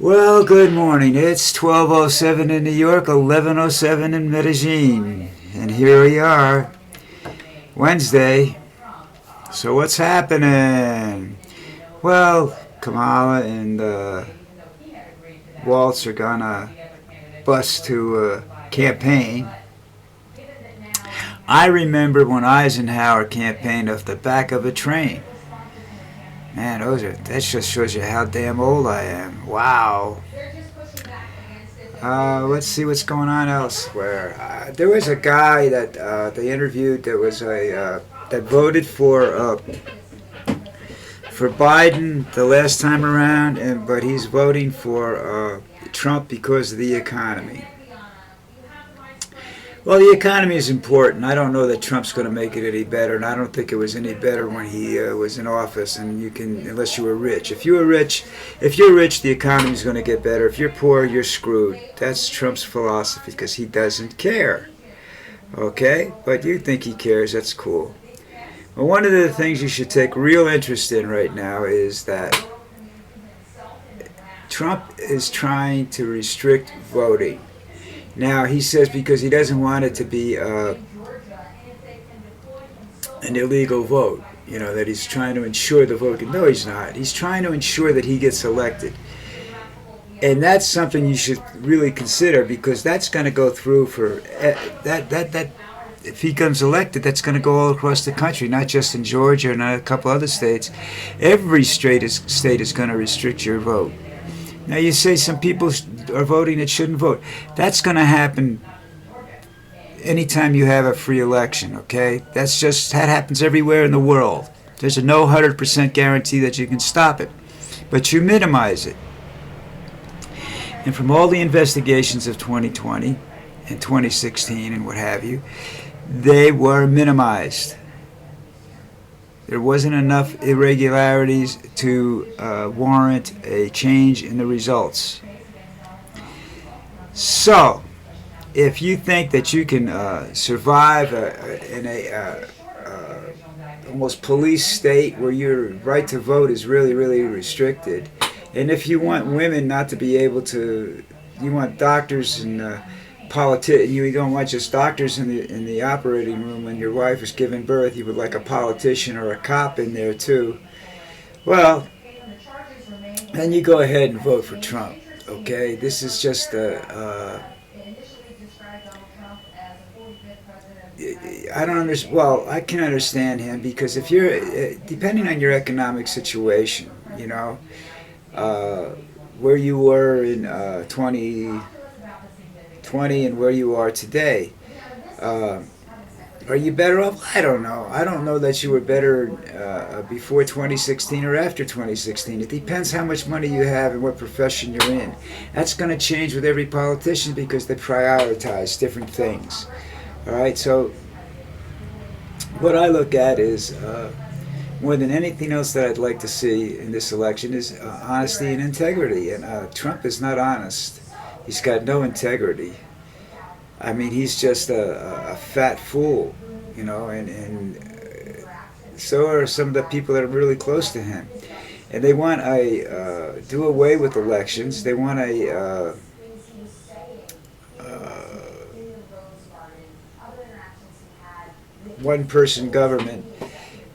Well, good morning. It's 12:07 in New York, 11:07 in Medellin. And here we are, Wednesday. So what's happening? Well, Kamala and Waltz are gonna bus to a campaign. I remember when Eisenhower campaigned off the back of a train. Man, that just shows you how damn old I am. Wow. Let's see what's going on elsewhere. There was a guy that they interviewed that was that voted for Biden the last time around, but he's voting for Trump because of the economy. Well, the economy is important. I don't know that Trump's going to make it any better, and I don't think it was any better when he was in office. And you can, unless you were rich. If you're rich, the economy is going to get better. If you're poor, you're screwed. That's Trump's philosophy because he doesn't care. Okay, but you think he cares? That's cool. Well, one of the things you should take real interest in right now is that Trump is trying to restrict voting. Now, he says because he doesn't want it to be an illegal vote, that he's trying to ensure the vote. No, he's not. He's trying to ensure that he gets elected. And that's something you should really consider because that's going to go through for that. If he comes elected, that's going to go all across the country, not just in Georgia and a couple other states. Every state is going to restrict your vote. Now, you say some people are voting that shouldn't vote. That's going to happen anytime you have a free election, okay? That happens everywhere in the world. There's a no 100% guarantee that you can stop it, but you minimize it. And from all the investigations of 2020 and 2016 and what have you, they were minimized. There wasn't enough irregularities to warrant a change in the results. So, if you think that you can survive in a almost police state where your right to vote is really, really restricted, and if you want women not to be able to, you want doctors and you don't want just doctors in the operating room when your wife is giving birth. You would like a politician or a cop in there too. Well, then you go ahead and vote for Trump. Okay, this is just I don't understand. Well, I can understand him because if you're depending on your economic situation, where you were in 2020 and where you are today. Are you better off? I don't know. I don't know that you were better before 2016 or after 2016. It depends how much money you have and what profession you're in. That's going to change with every politician because they prioritize different things. All right, so what I look at is more than anything else that I'd like to see in this election is honesty and integrity. And Trump is not honest. He's got no integrity. I mean, he's just a fat fool, and so are some of the people that are really close to him. And they want to do away with elections. They want a one-person government.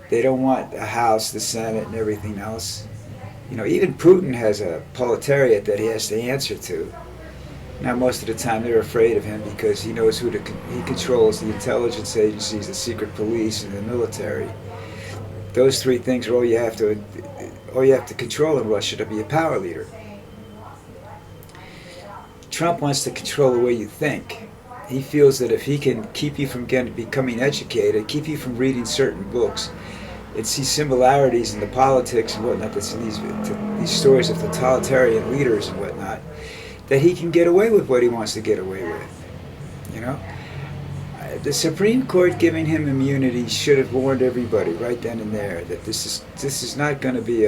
They don't want the House, the Senate, and everything else. Even Putin has a proletariat that he has to answer to. Now, most of the time, they're afraid of him because he knows he controls the intelligence agencies, the secret police, and the military. Those three things are all you have to control in Russia to be a power leader. Trump wants to control the way you think. He feels that if he can keep you from becoming educated, keep you from reading certain books, and see similarities in the politics and whatnot that's in these stories of totalitarian leaders and whatnot, that he can get away with what he wants to get away with. The Supreme Court giving him immunity should have warned everybody right then and there that this is not going to be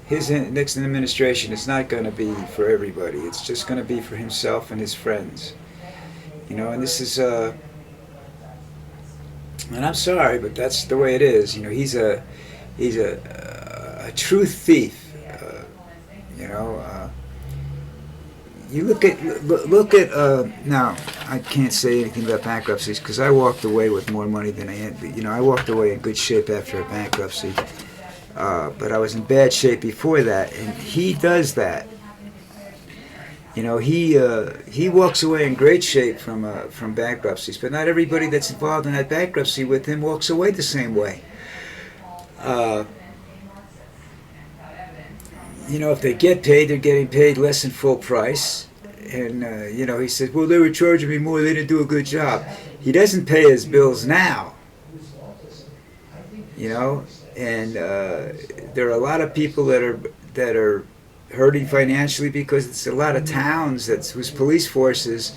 his next administration is not going to be for everybody. It's just going to be for himself and his friends. And this is and I'm sorry, but that's the way it is. He's a a true thief. You know, you look at now. I can't say anything about bankruptcies because I walked away with more money than I had. You know, I walked away in good shape after a bankruptcy, but I was in bad shape before that. And he does that. You know, he walks away in great shape from bankruptcies, but not everybody that's involved in that bankruptcy with him walks away the same way. You know, if they get paid, they're getting paid less than full price. And, you know, he said, well, they were charging me more. They didn't do a good job. He doesn't pay his bills now. You know, and there are a lot of people that are hurting financially because it's a lot of towns whose police forces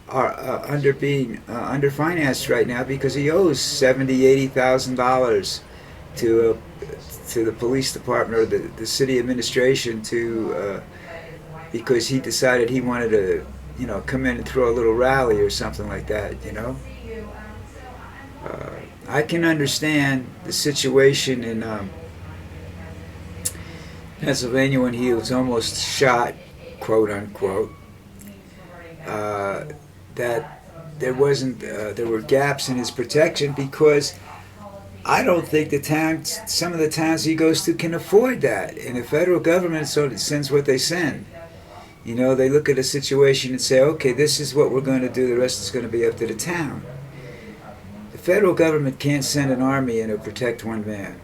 are underfinanced right now because he owes $70,000-$80,000 to the police department or the city administration because he decided he wanted to, you know, come in and throw a little rally or something like that, you know. I can understand the situation in Pennsylvania when he was almost shot, quote unquote, that there were gaps in his protection because I don't think some of the towns he goes to can afford that. And the federal government sends what they send. You know, they look at a situation and say, okay, this is what we're going to do. The rest is going to be up to the town. The federal government can't send an army in to protect one man.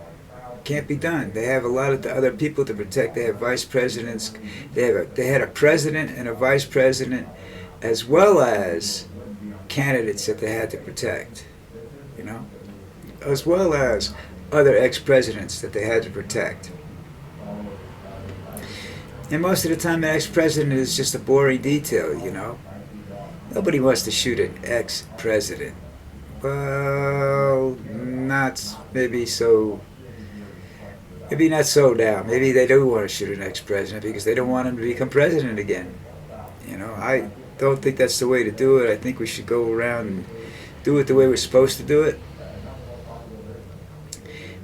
It can't be done. They have a lot of other people to protect. They have vice presidents. They had a president and a vice president as well as candidates that they had to protect, you know, as well as other ex-presidents that they had to protect. And most of the time, an ex-president is just a boring detail, you know. Nobody wants to shoot an ex-president. Well, maybe not so now. Maybe they do want to shoot an ex-president because they don't want him to become president again. You know, I don't think that's the way to do it. I think we should go around and do it the way we're supposed to do it.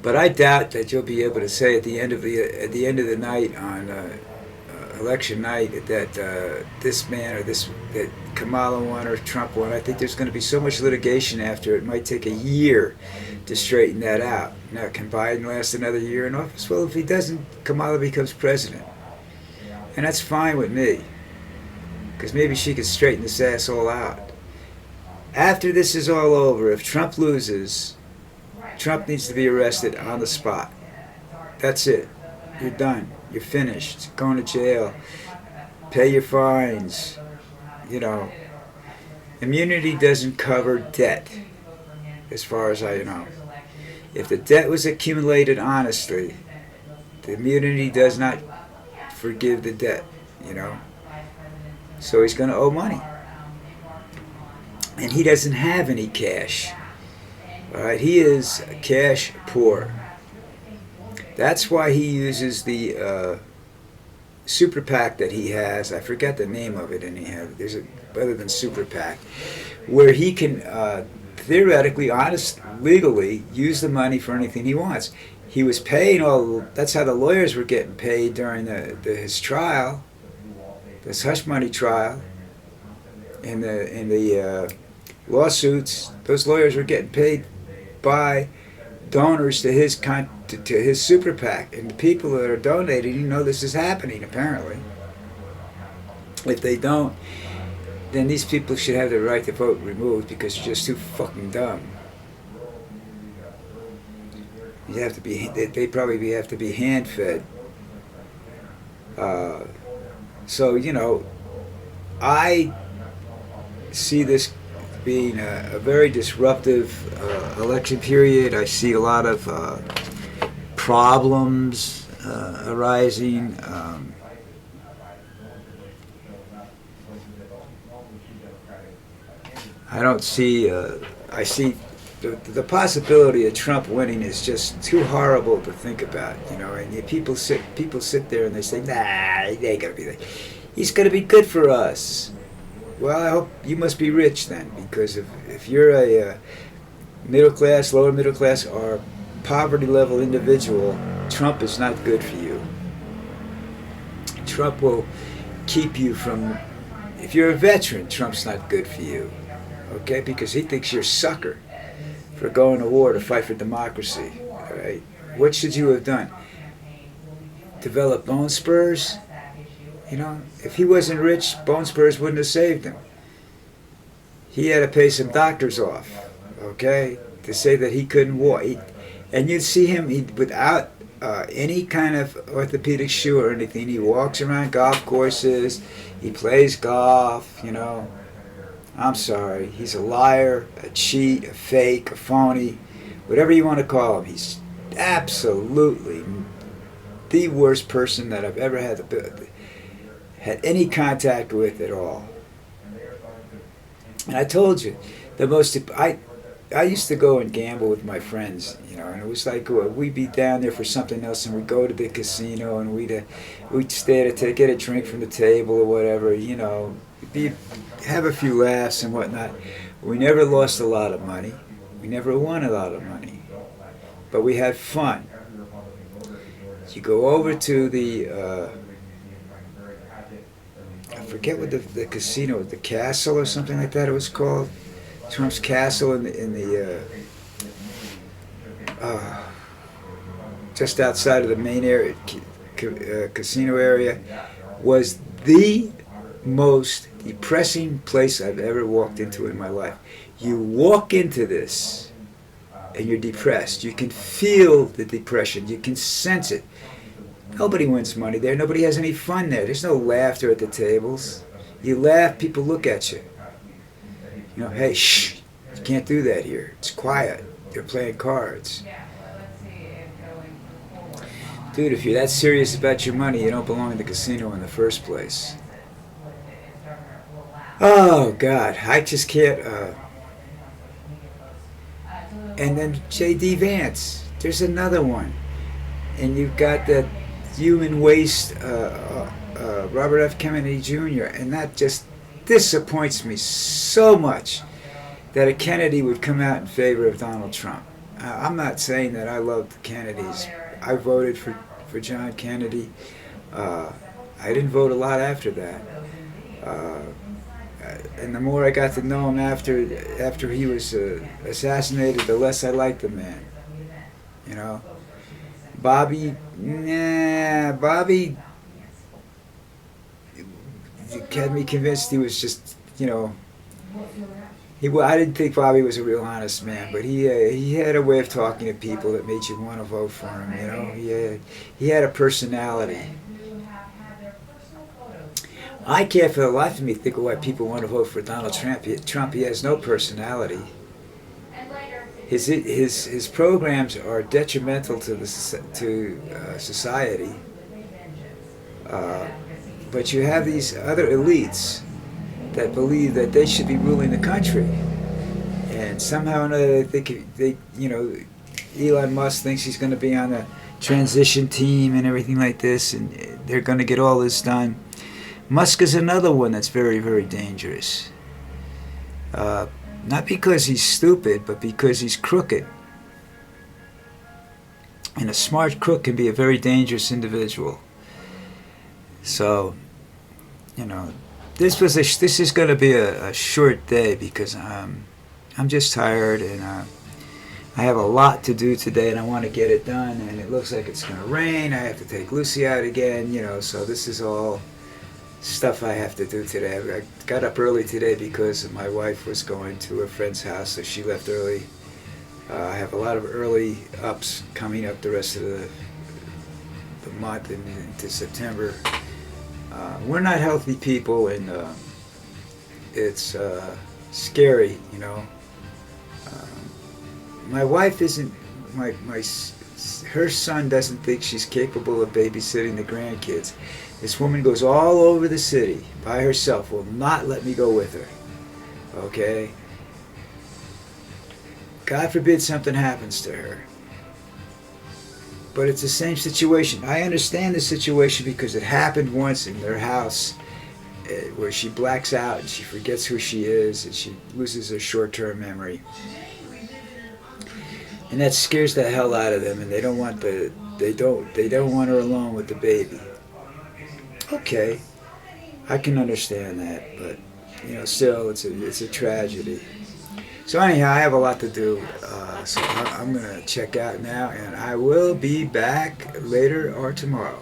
But I doubt that you'll be able to say at the end of the night on election night that this man or that Kamala won or Trump won. I think there's going to be so much litigation after it might take a year to straighten that out. Now, can Biden last another year in office? Well, if he doesn't, Kamala becomes president, and that's fine with me, because maybe she could straighten this asshole out. After this is all over, if Trump loses, Trump needs to be arrested on the spot. That's it. You're done. You're finished. Going to jail. Pay your fines. You know, immunity doesn't cover debt, as far as I know. If the debt was accumulated honestly, the immunity does not forgive the debt, you know. So he's going to owe money. And he doesn't have any cash. All right, he is cash poor. That's why he uses the super PAC that he has. I forget the name of it, and other than super PAC, where he can theoretically, legally use the money for anything he wants. He was paying that's how the lawyers were getting paid during his trial, this hush money trial, in the lawsuits. Those lawyers were getting paid by donors to his super PAC, and the people that are donating, you know, this is happening apparently. If they don't, then these people should have the right to vote removed because you're just too fucking dumb. You have to be. They probably have to be hand fed. So you know, I see this being a very disruptive election period. I see a lot of problems arising. I don't see. I see the possibility of Trump winning is just too horrible to think about. You know, and people sit there and they say, "Nah, he ain't gonna be there. He's gonna be good for us." Well, I hope you must be rich then, because if you're a middle class, lower middle class, or poverty level individual, Trump is not good for you. Trump will keep you from, if you're a veteran, Trump's not good for you, okay? Because he thinks you're a sucker for going to war to fight for democracy, all right? What should you have done? Develop bone spurs? You know, if he wasn't rich, bone spurs wouldn't have saved him. He had to pay some doctors off, okay, to say that he couldn't walk. And you'd see him without any kind of orthopedic shoe or anything. He walks around golf courses. He plays golf, you know. I'm sorry. He's a liar, a cheat, a fake, a phony, whatever you want to call him. He's absolutely the worst person that I've ever had any contact with at all. And I told you, I used to go and gamble with my friends, you know, and it was like we'd be down there for something else, and we'd go to the casino, and we'd stay to get a drink from the table or whatever, you know, have a few laughs and whatnot. We never lost a lot of money. We never won a lot of money, but we had fun. You go over to the I forget what the casino, the Castle or something like that it was called. Trump's Castle in the just outside of the main area, casino area, was the most depressing place I've ever walked into in my life. You walk into this and you're depressed. You can feel the depression. You can sense it. Nobody wins money there. Nobody has any fun there. There's no laughter at the tables. You laugh, people look at you. You know, hey, shh, you can't do that here. It's quiet. They're playing cards. Dude, if you're that serious about your money, you don't belong in the casino in the first place. Oh, God, I just can't. And then J.D. Vance, there's another one. And you've got that human waste, Robert F. Kennedy Jr., and that just disappoints me so much that a Kennedy would come out in favor of Donald Trump. I'm not saying that I love the Kennedys. I voted for John Kennedy. I didn't vote a lot after that. And the more I got to know him after he was assassinated, the less I liked the man. You know? Bobby had me convinced he was just, you know, I didn't think Bobby was a real honest man, but he had a way of talking to people that made you want to vote for him, you know. He had a personality. I can't for the life of me think of why people want to vote for Donald Trump. He has no personality. His programs are detrimental to society. But you have these other elites that believe that they should be ruling the country, and somehow or another Elon Musk thinks he's going to be on the transition team and everything like this, and they're going to get all this done. Musk is another one that's very, very dangerous. Not because he's stupid, but because he's crooked. And a smart crook can be a very dangerous individual. So, you know, this is going to be a short day because I'm just tired, and I have a lot to do today, and I want to get it done. And it looks like it's going to rain. I have to take Lucy out again, you know. So this is all stuff I have to do today. I got up early today because my wife was going to a friend's house, so she left early. I have a lot of early ups coming up the rest of the month and into September. We're not healthy people, and it's scary, you know. My wife isn't, her son doesn't think she's capable of babysitting the grandkids. This woman goes all over the city by herself, will not let me go with her. Okay? God forbid something happens to her. But it's the same situation. I understand the situation because it happened once in their house where she blacks out and she forgets who she is and she loses her short-term memory. And that scares the hell out of them, and they don't want They don't want her alone with the baby. Okay, I can understand that, but still, it's a tragedy. So anyhow, I have a lot to do, so I'm gonna check out now, and I will be back later or tomorrow.